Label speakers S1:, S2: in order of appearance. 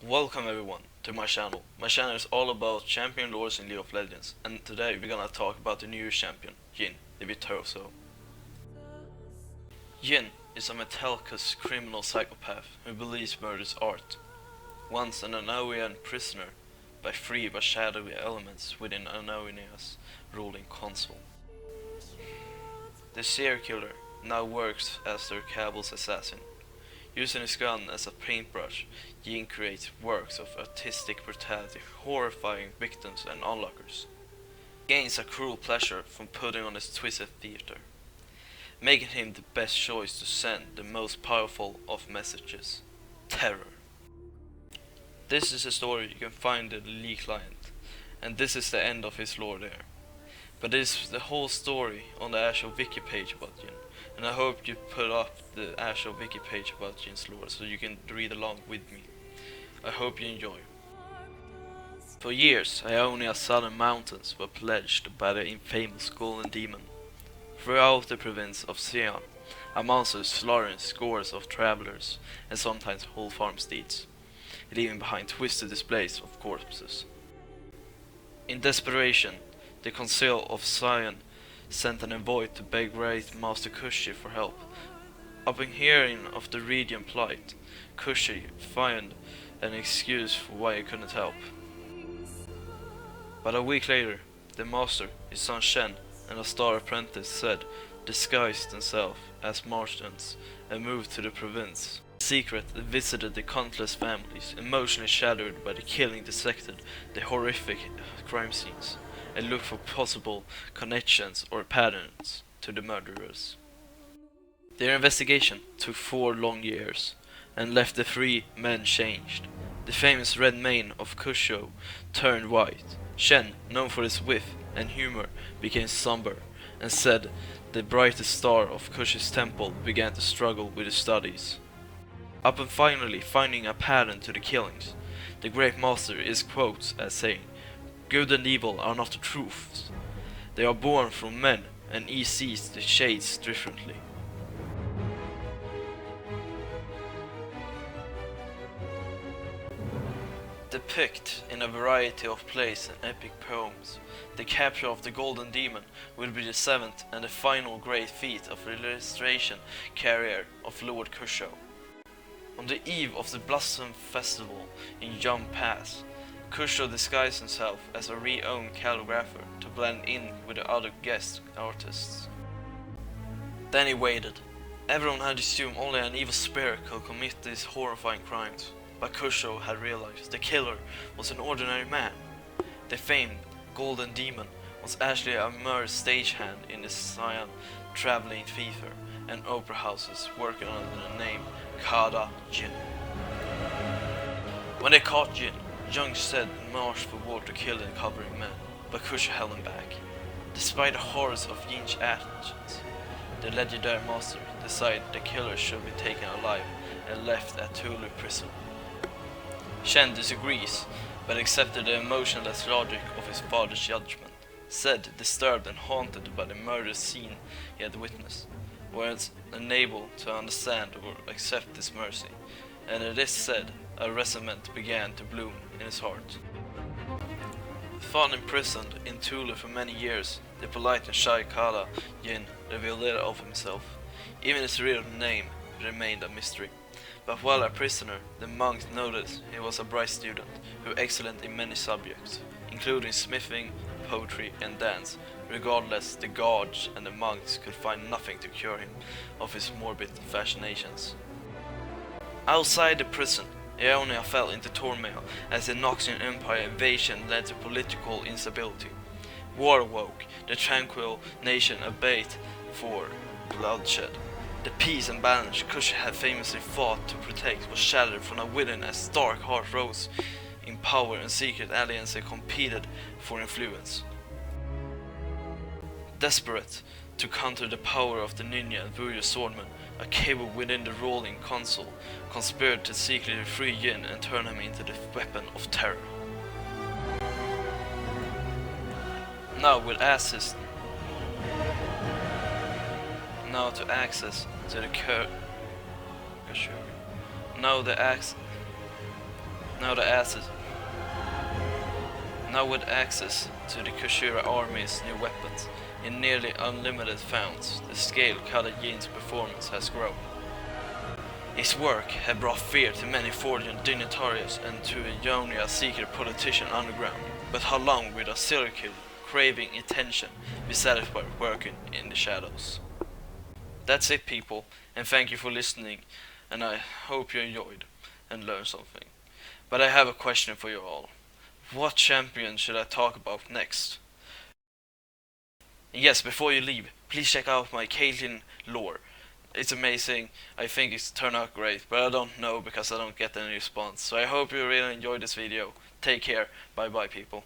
S1: Welcome everyone to my channel. My channel is all about champion lords in League of Legends, and today we're gonna talk about the new champion, Jhin, the Virtuoso. Jhin is a metallicus criminal psychopath who believes murder is art. Once an Anoian prisoner, freed by shadowy elements within Anoia's ruling console. The serial killer now works as their cabal's assassin. Using his gun as a paintbrush, Jhin creates works of artistic brutality, horrifying victims and onlookers. He gains a cruel pleasure from putting on his twisted theater, making him the best choice to send the most powerful of messages: terror. This is a story you can find in the League client, and this is the end of his lore there. But this is the whole story on the actual wiki page about Jhin, and I hope you put up the actual wiki page about Jhin's lore so you can read along with me. I hope you enjoy. For years, Ionia's southern mountains were pledged by the infamous Golden Demon. Throughout the province of Sion, a monster slaughtering scores of travelers and sometimes whole farm steeds, leaving behind twisted displays of corpses. In desperation, the Council of Sion sent an envoy to beg Great Master Kushi for help. Upon hearing of the region plight, Kushi found an excuse for why he couldn't help. But a week later, the master, his son Shen, and a star apprentice Zed disguised themselves as merchants and moved to the province. In secret, they visited the countless families, emotionally shattered by the killing, dissected the horrific crime scenes, and looked for possible connections or patterns to the murderers. Their investigation took 4 long years and left the 3 men changed. The famous red mane of Kusho turned white. Shen, known for his wit and humor, became somber, and Zed, the brightest star of Kushi's temple, began to struggle with his studies. Upon finally finding a pattern to the killings, the Great Master is quoted as saying, "Good and evil are not the truths. They are born from men, and each sees the shades differently." Depict in a variety of plays and epic poems, the capture of the Golden Demon will be the 7th and the final great feat of the illustration career of Lord Kusho. On the eve of the Blossom Festival in Yum Pass, Kusho disguised himself as a renowned calligrapher to blend in with the other guest artists. Then he waited. Everyone had assumed only an evil spirit could commit these horrifying crimes, but Kusho had realized the killer was an ordinary man. The famed Golden Demon was actually a mere stagehand in the Sion traveling theater and opera houses working under the name Kada Jhin. When they caught Jhin, young Zed marched forward to kill the covering men, but Kusho held him back. Despite the horrors of Jhin's actions, the legendary master decided the killer should be taken alive and left at Tulu prison. Shen disagrees, but accepted the emotionless logic of his father's judgment. Zed, disturbed and haunted by the murder scene he had witnessed, was unable to understand or accept this mercy, and it is said a resentment began to bloom in his heart. Found imprisoned in Tulu for many years, the polite and shy Kada Jhin revealed little of himself. Even his real name remained a mystery. But while a prisoner, the monks noticed he was a bright student who excelled in many subjects, including smithing, poetry and dance. Regardless, the guards and the monks could find nothing to cure him of his morbid fascinations. Outside the prison, Ionia fell into turmoil as the Noxian Empire invasion led to political instability. War awoke, the tranquil nation abate for bloodshed. The peace and balance Kushi had famously fought to protect was shattered from within as dark heart rose in power and secret alliances competed for influence. Desperate to counter the power of the ninja and warrior swordman, a cable within the ruling council conspired to secretly free Jhin and turn him into the weapon of terror. Now with access to the Now the access. Now with access to the Kushura army's new weapons in nearly unlimited founds, the scale cut at Jhins' performance has grown. His work had brought fear to many fortune dignitaries and to a Ionia secret politician underground. But how long will a serial killer, craving attention, be satisfied working in the shadows? That's it, people, and thank you for listening, and I hope you enjoyed and learned something. But I have a question for you all. What champion should I talk about next? And yes, before you leave, please check out my Caitlyn lore. It's amazing. I think it's turned out great, but I don't know because I don't get any response. So I hope you really enjoyed this video. Take care. Bye bye, people.